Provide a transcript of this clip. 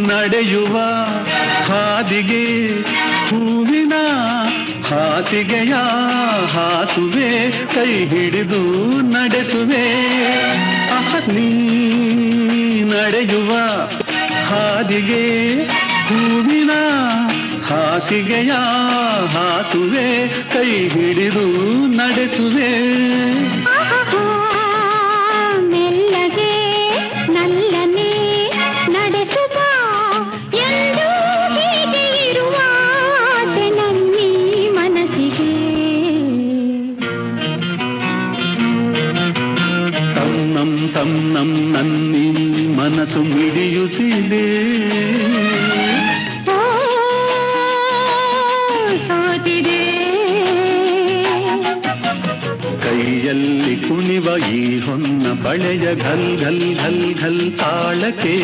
ನಡೆಯುವ ಹಾದಿಗೆ ಹೂವಿನ ಹಾಸಿಗೆಯ ಹಾಸುವೆ ಕೈ ಹಿಡಿದು ನಡೆಸುವೆ ನೀ ನಡೆಯುವ ಹಾದಿಗೆ ಹೂವಿನ ಹಾಸಿಗೆಯ ಹಾಸುವೆ ಕೈ ಹಿಡಿದು ನಡೆಸುವೆ ಮೆಲ್ಲಗೆ ನಲ್ಲನೆ ನಡೆಸುವ ಎಂದು ಹೀಗೆ ಇರುವ ಆಸೆ ನನ್ನಿ ಮನಸ್ಸಿಗೆ ತನ್ನಂ ನನ್ನಿ ಮನಸ್ಸು ಮಿಡಿಯುತ್ತಿದೆ ಸೋತಿದೆ ಕೈಯಲ್ಲಿ ಕುಣಿವ ಈ ಹೊನ್ನ ಬಳೆಯ ಘಲ್ ಘಲ್ ಘಲ್ ಘಲ್ ತಾಳಕ್ಕೆ